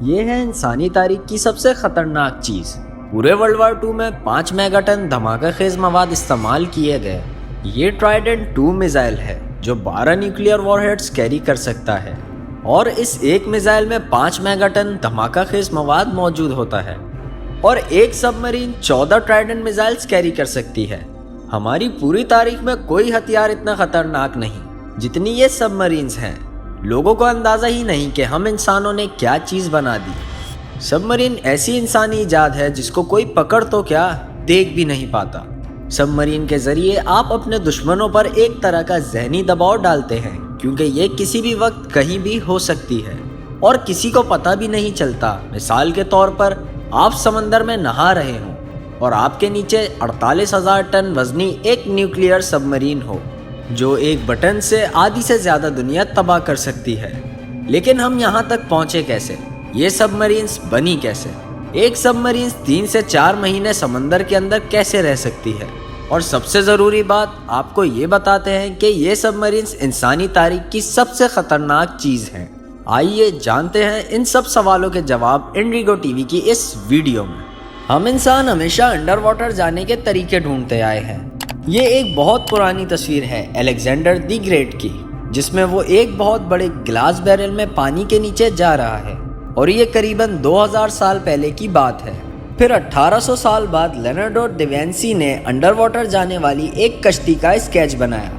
یہ ہے انسانی تاریخ کی سب سے خطرناک چیز۔ پورے ورلڈ وار 2 میں 5 میگا ٹن دھماکہ خیز مواد استعمال کیے گئے۔ یہ ٹرائیڈنٹ 2 میزائل ہے جو 12 نیوکلیئر وار ہیڈز کیری کر سکتا ہے، اور اس ایک میزائل میں 5 میگا ٹن دھماکہ خیز مواد موجود ہوتا ہے، اور ایک سب مرین 14 ٹرائیڈنٹ میزائلز کیری کر سکتی ہے۔ ہماری پوری تاریخ میں کوئی ہتھیار اتنا خطرناک نہیں جتنی یہ سب مرینز ہیں۔ لوگوں کو اندازہ ہی نہیں کہ ہم انسانوں نے کیا چیز بنا دی۔ سب مرین ایسی انسانی ایجاد ہے جس کو کوئی پکڑ تو کیا، دیکھ بھی نہیں پاتا۔ سب مرین کے ذریعے آپ اپنے دشمنوں پر ایک طرح کا ذہنی دباؤ ڈالتے ہیں، کیونکہ یہ کسی بھی وقت کہیں بھی ہو سکتی ہے اور کسی کو پتہ بھی نہیں چلتا۔ مثال کے طور پر آپ سمندر میں نہا رہے ہوں اور آپ کے نیچے 48,000 ٹن وزنی ایک نیوکلیئر سب مرین ہو جو ایک بٹن سے آدھی سے زیادہ دنیا تباہ کر سکتی ہے۔ لیکن ہم یہاں تک پہنچے کیسے؟ یہ سب مرینز بنی کیسے؟ ایک سب مرینز 3 سے 4 مہینے سمندر کے اندر کیسے رہ سکتی ہے؟ اور سب سے ضروری بات آپ کو یہ بتاتے ہیں کہ یہ سب مرینز انسانی تاریخ کی سب سے خطرناک چیز ہیں۔ آئیے جانتے ہیں ان سب سوالوں کے جواب انڈیگو ٹی وی کی اس ویڈیو میں۔ ہم انسان ہمیشہ انڈر واٹر جانے کے طریقے ڈھونڈتے آئے ہیں۔ یہ ایک بہت پرانی تصویر ہے الیگزینڈر دی گریٹ کی، جس میں وہ ایک بہت بڑے گلاس بیرل میں پانی کے نیچے جا رہا ہے، اور یہ قریباً 2000 سال پہلے کی بات ہے۔ پھر 1800 سال بعد لیونارڈو دا وینسی نے انڈر واٹر جانے والی ایک کشتی کا اسکیچ بنایا۔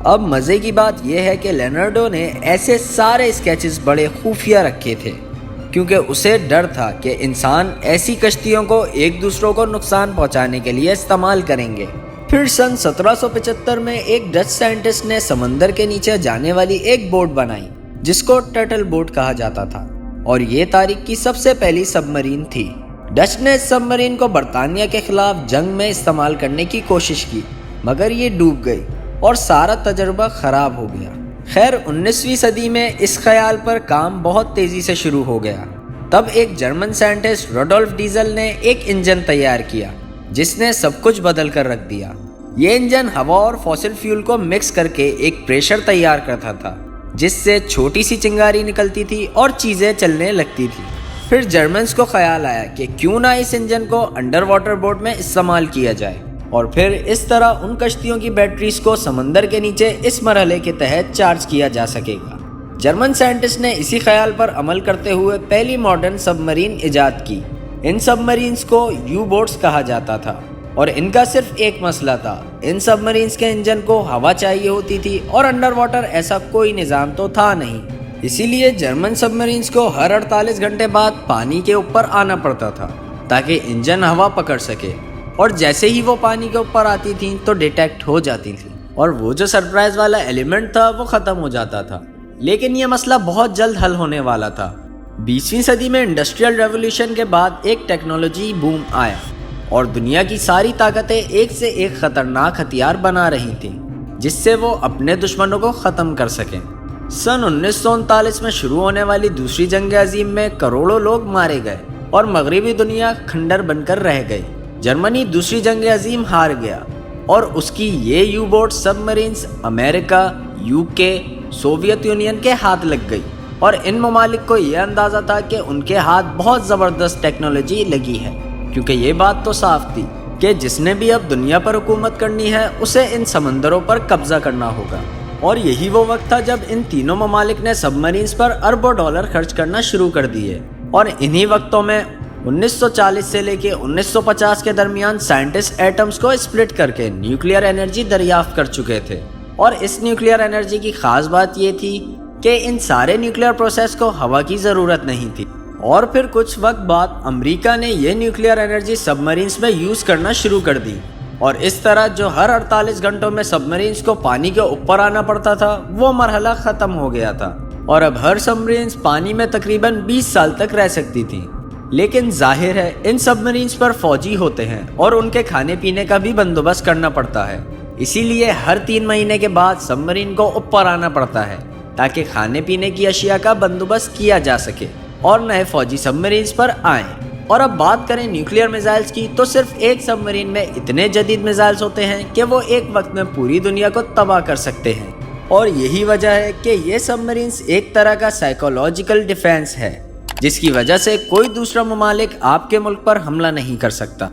اب مزے کی بات یہ ہے کہ لیونارڈو نے ایسے سارے اسکیچز بڑے خفیہ رکھے تھے، کیونکہ اسے ڈر تھا کہ انسان ایسی کشتیوں کو ایک دوسروں کو نقصان پہنچانے کے لیے استعمال کریں گے۔ پھر سن 1775 میں ایک ڈچ سائنٹسٹ نے سمندر کے نیچے جانے والی ایک بوٹ بنائی جس کو ٹرٹل بوٹ کہا جاتا تھا، اور یہ تاریخ کی سب سے پہلی سب مرین تھی۔ ڈچ نے اس سب مرین کو برطانیہ کے خلاف جنگ میں استعمال کرنے کی کوشش کی، مگر یہ ڈوب گئی اور سارا تجربہ خراب ہو گیا۔ خیر 19ویں صدی میں اس خیال پر کام بہت تیزی سے شروع ہو گیا۔ تب ایک جرمن سائنٹسٹ روڈولف ڈیزل نے ایک انجن تیار کیا جس نے سب کچھ بدل کر رکھ دیا۔ یہ انجن ہوا اور فوسل فیول کو مکس کر کے ایک پریشر تیار کرتا تھا جس سے چھوٹی سی چنگاری نکلتی تھی اور چیزیں چلنے لگتی تھی۔ پھر جرمنز کو خیال آیا کہ کیوں نہ اس انجن کو انڈر واٹر بوٹ میں استعمال کیا جائے، اور پھر اس طرح ان کشتیوں کی بیٹریز کو سمندر کے نیچے اس مرحلے کے تحت چارج کیا جا سکے گا۔ جرمن سائنٹسٹ نے اسی خیال پر عمل کرتے ہوئے پہلی ماڈرن سب مرین ایجاد کی۔ ان سب مرینز کو یو بوٹس کہا جاتا تھا، اور ان کا صرف ایک مسئلہ تھا، ان سب مرینز کے انجن کو ہوا چاہیے ہوتی تھی اور انڈر واٹر ایسا کوئی نظام تو تھا نہیں۔ اسی لیے جرمن سب مرینز کو ہر 48 گھنٹے بعد پانی کے اوپر آنا پڑتا تھا تاکہ انجن ہوا پکڑ سکے، اور جیسے ہی وہ پانی کے اوپر آتی تھیں تو ڈیٹیکٹ ہو جاتی تھیں، اور وہ جو سرپرائز والا ایلیمنٹ تھا وہ ختم ہو جاتا تھا۔ لیکن یہ مسئلہ بہت جلد حل ہونے والا تھا۔ 20ویں صدی میں انڈسٹریل ریولوشن کے بعد ایک ٹیکنالوجی بوم آیا، اور دنیا کی ساری طاقتیں ایک سے ایک خطرناک ہتھیار بنا رہی تھیں جس سے وہ اپنے دشمنوں کو ختم کر سکیں۔ سن 1939 میں شروع ہونے والی دوسری جنگ عظیم میں کروڑوں لوگ مارے گئے اور مغربی دنیا کھنڈر بن کر رہ گئی۔ جرمنی دوسری جنگ عظیم ہار گیا، اور اس کی یہ یو بوٹ سب مرینز امریکہ، UK، سوویت یونین کے ہاتھ لگ گئی، اور ان ممالک کو یہ اندازہ تھا کہ ان کے ہاتھ بہت زبردست ٹیکنالوجی لگی ہے، کیونکہ یہ بات تو صاف تھی کہ جس نے بھی اب دنیا پر حکومت کرنی ہے اسے ان سمندروں پر قبضہ کرنا ہوگا۔ اور یہی وہ وقت تھا جب ان تینوں ممالک نے سب مرینز پر اربوں ڈالر خرچ کرنا شروع کر دیے، اور انہی وقتوں میں 1940 سے لے کے 1950 کے درمیان سائنٹسٹ ایٹمز کو اسپلٹ کر کے نیوکلیئر انرجی دریافت کر چکے تھے۔ اور اس نیوکلیئر انرجی کی خاص بات یہ تھی کہ ان سارے نیوکلیئر پروسیس کو ہوا کی ضرورت نہیں تھی۔ اور پھر کچھ وقت بعد امریکہ نے یہ نیوکلیئر انرجی سب مرینز میں یوز کرنا شروع کر دی، اور اس طرح جو ہر 48 گھنٹوں میں سب مرینز کو پانی کے اوپر آنا پڑتا تھا وہ مرحلہ ختم ہو گیا تھا، اور اب ہر سب مرینز پانی میں تقریباً 20 سال تک رہ سکتی تھی۔ لیکن ظاہر ہے ان سب مرینز پر فوجی ہوتے ہیں اور ان کے کھانے پینے کا بھی بندوبست کرنا پڑتا ہے، اسی لیے ہر 3 مہینے کے بعد سب مرین کو اوپر آنا پڑتا ہے تاکہ کھانے پینے کی اشیاء کا بندوبست کیا جا سکے اور نئے فوجی سب مرینز پر آئیں۔ اور اب بات کریں نیوکلیئر میزائلز کی، تو صرف ایک سب مرین میں اتنے جدید میزائلز ہوتے ہیں کہ وہ ایک وقت میں پوری دنیا کو تباہ کر سکتے ہیں، اور یہی وجہ ہے کہ یہ سب مرینز ایک طرح کا سائیکولوجیکل ڈیفینس ہے جس کی وجہ سے کوئی دوسرا ممالک آپ کے ملک پر حملہ نہیں کر سکتا،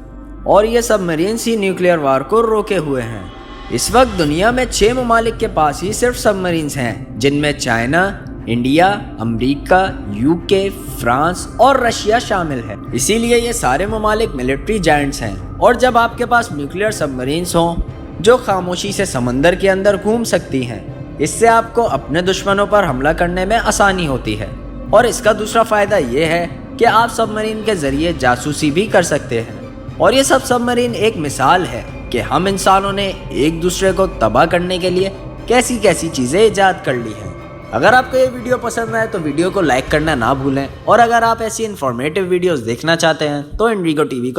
اور یہ سب مرینز ہی نیوکلیئر وار کو روکے ہوئے ہیں۔ اس وقت دنیا میں 6 ممالک کے پاس ہی صرف سب مرینز ہیں، جن میں چائنا، انڈیا، امریکہ، UK، فرانس اور رشیا شامل ہے۔ اسی لیے یہ سارے ممالک ملٹری جائنٹس ہیں، اور جب آپ کے پاس نیوکلیئر سب مرینز ہوں جو خاموشی سے سمندر کے اندر گھوم سکتی ہیں، اس سے آپ کو اپنے دشمنوں پر حملہ کرنے میں آسانی ہوتی ہے۔ اور اس کا دوسرا فائدہ یہ ہے کہ آپ سب مرین کے ذریعے جاسوسی بھی کر سکتے ہیں۔ اور یہ سب مرین ایک مثال ہے کہ ہم انسانوں نے ایک دوسرے کو تباہ کرنے کے لیے کیسی کیسی چیزیں ایجاد کر لی ہیں۔ اگر آپ کو یہ ویڈیو پسند آئے تو ویڈیو کو لائک کرنا نہ بھولیں، اور اگر آپ ایسی انفارمیٹیو ویڈیوز دیکھنا چاہتے ہیں تو انڈیگو TV کو